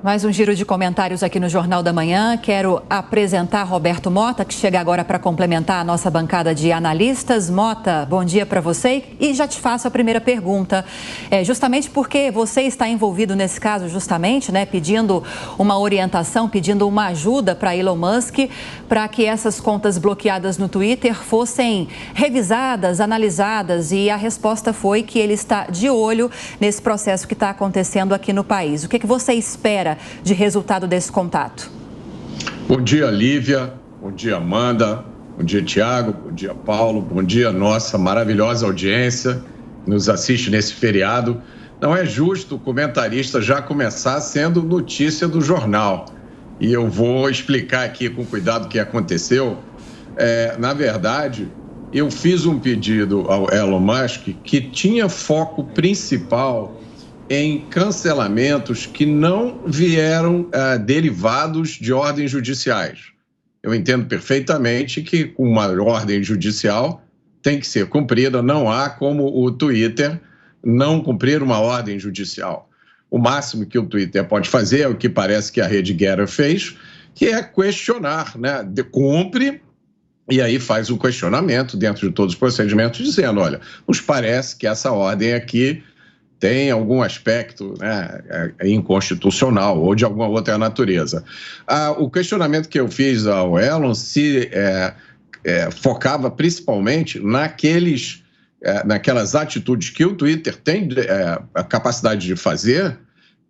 Mais um giro de comentários aqui no Jornal da Manhã. Quero apresentar Roberto Mota, que chega agora para complementar a nossa bancada de analistas. Mota, bom dia para você. E já te faço a primeira pergunta. Justamente porque você está envolvido nesse caso, justamente, né, pedindo uma orientação, pedindo uma ajuda para Elon Musk, para que essas contas bloqueadas no Twitter fossem revisadas, analisadas. E a resposta foi que ele está de olho nesse processo que está acontecendo aqui no país. O que você espera de resultado desse contato? Bom dia, Lívia. Bom dia, Amanda. Bom dia, Tiago. Bom dia, Paulo. Bom dia, nossa maravilhosa audiência que nos assiste nesse feriado. Não é justo o comentarista já começar sendo notícia do jornal. E eu vou explicar aqui com cuidado o que aconteceu. Na verdade, eu fiz um pedido ao Elon Musk que tinha foco principal em cancelamentos que não vieram derivados de ordens judiciais. Eu entendo perfeitamente que uma ordem judicial tem que ser cumprida, não há como o Twitter não cumprir uma ordem judicial. O máximo que o Twitter pode fazer é o que parece que a rede Getter fez, que é questionar, né? Cumpre e aí faz um questionamento dentro de todos os procedimentos, dizendo, olha, nos parece que essa ordem aqui tem algum aspecto, né, inconstitucional ou de alguma outra natureza. O questionamento que eu fiz ao Elon se focava principalmente naquelas atitudes que o Twitter tem a capacidade de fazer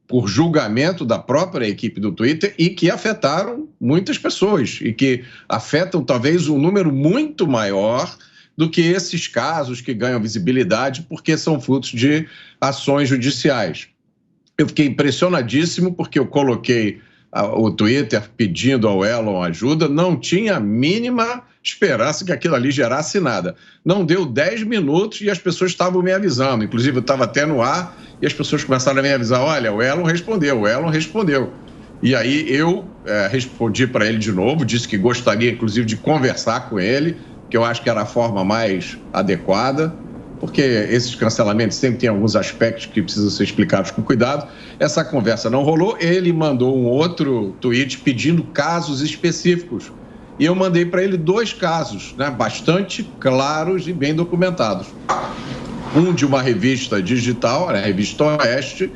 por julgamento da própria equipe do Twitter e que afetaram muitas pessoas e que afetam talvez um número muito maior do que esses casos que ganham visibilidade porque são frutos de ações judiciais. Eu fiquei impressionadíssimo porque eu coloquei o Twitter pedindo ao Elon ajuda, não tinha a mínima esperança que aquilo ali gerasse nada. Não deu 10 minutos e as pessoas estavam me avisando, inclusive eu estava até no ar e as pessoas começaram a me avisar, olha, o Elon respondeu. E aí eu respondi para ele de novo, disse que gostaria inclusive de conversar com ele, que eu acho que era a forma mais adequada, porque esses cancelamentos sempre têm alguns aspectos que precisam ser explicados com cuidado. Essa conversa não rolou, ele mandou um outro tweet pedindo casos específicos. E eu mandei para ele 2 casos, né, bastante claros e bem documentados. Um de uma revista digital, a Revista Oeste,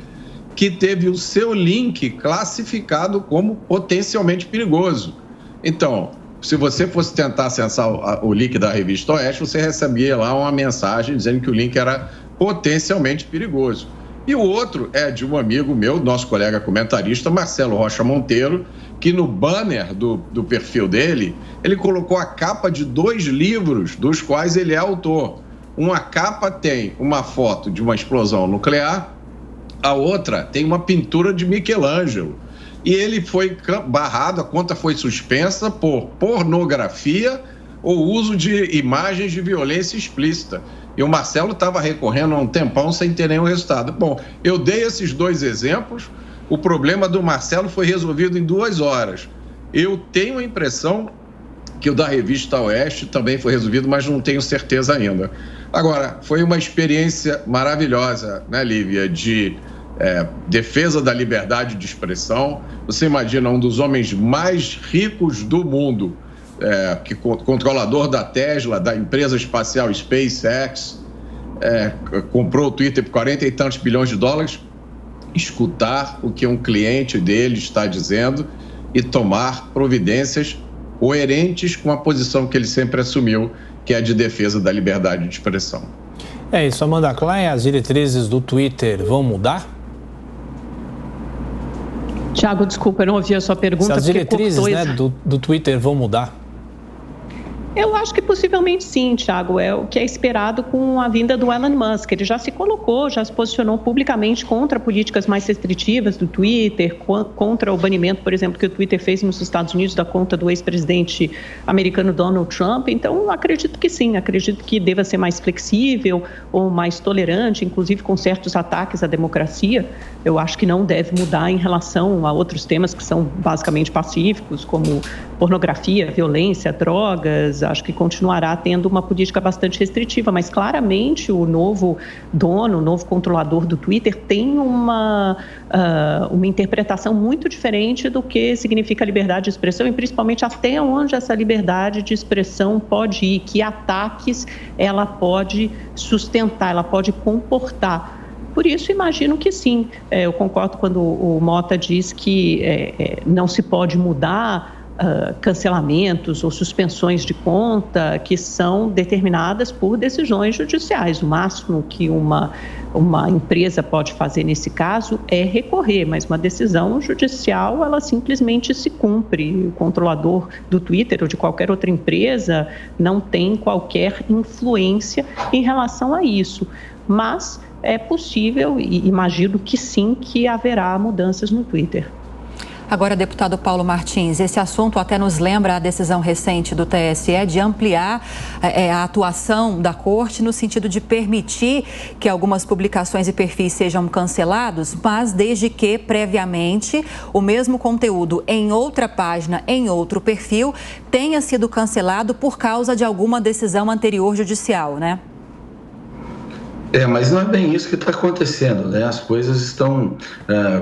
que teve o seu link classificado como potencialmente perigoso. Então, se você fosse tentar acessar o link da Revista Oeste, você recebia lá uma mensagem dizendo que o link era potencialmente perigoso. E o outro é de um amigo meu, nosso colega comentarista, Marcelo Rocha Monteiro, que no banner do perfil dele, ele colocou a capa de 2 livros dos quais ele é autor. Uma capa tem uma foto de uma explosão nuclear, a outra tem uma pintura de Michelangelo. E ele foi barrado, a conta foi suspensa por pornografia ou uso de imagens de violência explícita. E o Marcelo estava recorrendo há um tempão sem ter nenhum resultado. Bom, eu dei esses 2 exemplos, o problema do Marcelo foi resolvido em 2 horas. Eu tenho a impressão que o da Revista Oeste também foi resolvido, mas não tenho certeza ainda. Agora, foi uma experiência maravilhosa, né, Lívia, de defesa da liberdade de expressão. Você imagina um dos homens mais ricos do mundo, controlador da Tesla, da empresa espacial SpaceX, comprou o Twitter por 40 e tantos bilhões de dólares, escutar o que um cliente dele está dizendo e tomar providências coerentes com a posição que ele sempre assumiu, que é de defesa da liberdade de expressão. É isso, Amanda Klein, as diretrizes do Twitter vão mudar? Tiago, desculpa, eu não ouvi a sua pergunta. As diretrizes, né, do Twitter vão mudar? Eu acho que possivelmente sim, Tiago, é o que é esperado com a vinda do Elon Musk. Ele já se colocou, já se posicionou publicamente contra políticas mais restritivas do Twitter, contra o banimento, por exemplo, que o Twitter fez nos Estados Unidos da conta do ex-presidente americano Donald Trump. Então, acredito que sim, acredito que deva ser mais flexível ou mais tolerante, inclusive com certos ataques à democracia. Eu acho que não deve mudar em relação a outros temas que são basicamente pacíficos, como pornografia, violência, drogas, acho que continuará tendo uma política bastante restritiva, mas claramente o novo dono, o novo controlador do Twitter tem uma interpretação muito diferente do que significa liberdade de expressão e principalmente até onde essa liberdade de expressão pode ir, que ataques ela pode sustentar, ela pode comportar. Por isso, imagino que sim. Eu concordo quando o Mota diz que não se pode mudar cancelamentos ou suspensões de conta que são determinadas por decisões judiciais. O máximo que uma empresa pode fazer nesse caso é recorrer, mas uma decisão judicial, ela simplesmente se cumpre. O controlador do Twitter ou de qualquer outra empresa não tem qualquer influência em relação a isso. Mas é possível, e imagino que sim, que haverá mudanças no Twitter. Agora, deputado Paulo Martins, esse assunto até nos lembra a decisão recente do TSE de ampliar a atuação da Corte no sentido de permitir que algumas publicações e perfis sejam cancelados, mas desde que, previamente, o mesmo conteúdo em outra página, em outro perfil, tenha sido cancelado por causa de alguma decisão anterior judicial, né? Mas não é bem isso que está acontecendo, né? As coisas estão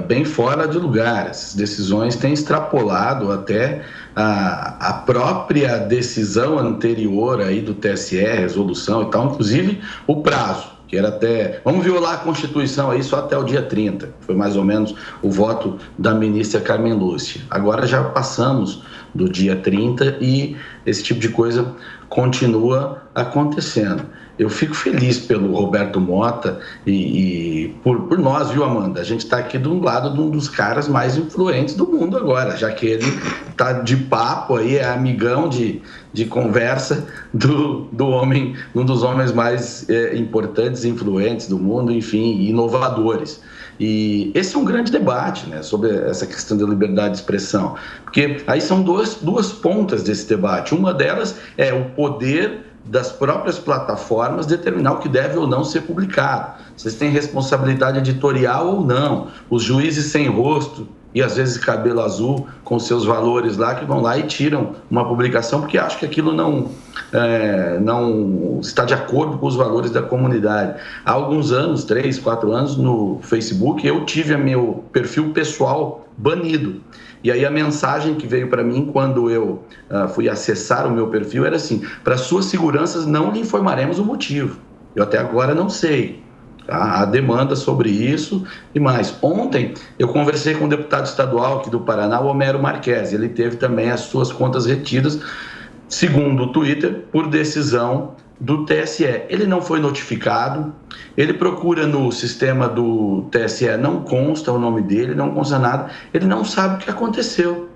bem fora de lugar. Essas decisões têm extrapolado até a própria decisão anterior aí do TSE, resolução e tal, inclusive o prazo, que era até... Vamos violar a Constituição aí só até o dia 30, foi mais ou menos o voto da ministra Carmen Lúcia. Agora já passamos do dia 30 e esse tipo de coisa continua acontecendo. Eu fico feliz pelo Roberto Mota e por nós, viu, Amanda? A gente está aqui do lado de um dos caras mais influentes do mundo agora, já que ele está de papo aí, é amigão de conversa do homem, um dos homens mais importantes, influentes do mundo, enfim, inovadores. E esse é um grande debate, né, sobre essa questão da liberdade de expressão, porque aí são duas pontas desse debate. Uma delas é o poder das próprias plataformas determinar o que deve ou não ser publicado. Vocês têm responsabilidade editorial ou não. Os juízes sem rosto e às vezes cabelo azul com seus valores lá, que vão lá e tiram uma publicação porque acham que aquilo não está de acordo com os valores da comunidade. Há alguns anos, 3, 4 anos, no Facebook, eu tive meu perfil pessoal banido. E aí a mensagem que veio para mim quando eu fui acessar o meu perfil era assim: para suas seguranças não lhe informaremos o motivo. Eu até agora não sei. Há demanda sobre isso e mais. Ontem eu conversei com o deputado estadual aqui do Paraná, o Homero Marques. Ele teve também as suas contas retidas, segundo o Twitter, por decisão do TSE. Ele não foi notificado, ele procura no sistema do TSE, não consta o nome dele, não consta nada, ele não sabe o que aconteceu.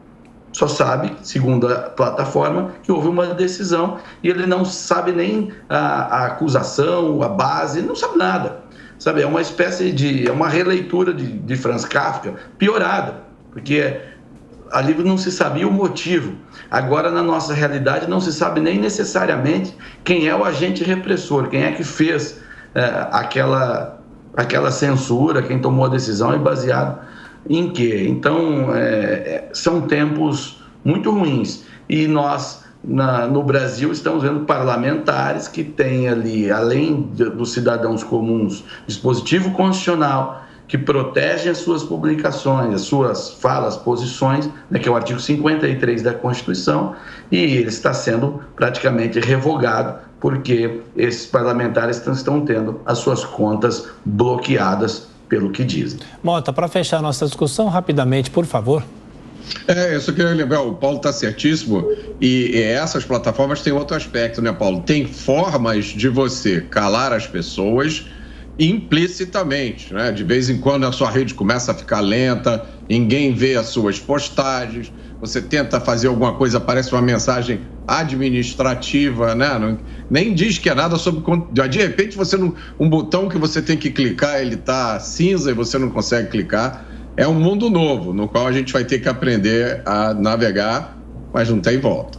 Só sabe, segundo a plataforma, que houve uma decisão e ele não sabe nem a acusação, a base, ele não sabe nada. Sabe, é uma espécie de... é uma releitura de Franz Kafka piorada, porque ali não se sabia o motivo. Agora, na nossa realidade, não se sabe nem necessariamente quem é o agente repressor, quem é que fez aquela censura, quem tomou a decisão e baseado em quê. Então, são tempos muito ruins. E nós, no Brasil, estamos vendo parlamentares que têm ali, além dos cidadãos comuns, dispositivo constitucional que protege as suas publicações, as suas falas, posições, né, que é o artigo 53 da Constituição, e ele está sendo praticamente revogado porque esses parlamentares estão tendo as suas contas bloqueadas pelo que dizem. Mota, para fechar nossa discussão, rapidamente, por favor. Eu só queria lembrar, o Paulo está certíssimo, e essas plataformas têm outro aspecto, né, Paulo? Tem formas de você calar as pessoas implicitamente, né? De vez em quando a sua rede começa a ficar lenta, ninguém vê as suas postagens, você tenta fazer alguma coisa, aparece uma mensagem administrativa, né? Nem diz que é nada sobre... De repente, um botão que você tem que clicar, ele está cinza e você não consegue clicar. É um mundo novo, no qual a gente vai ter que aprender a navegar, mas não tem volta.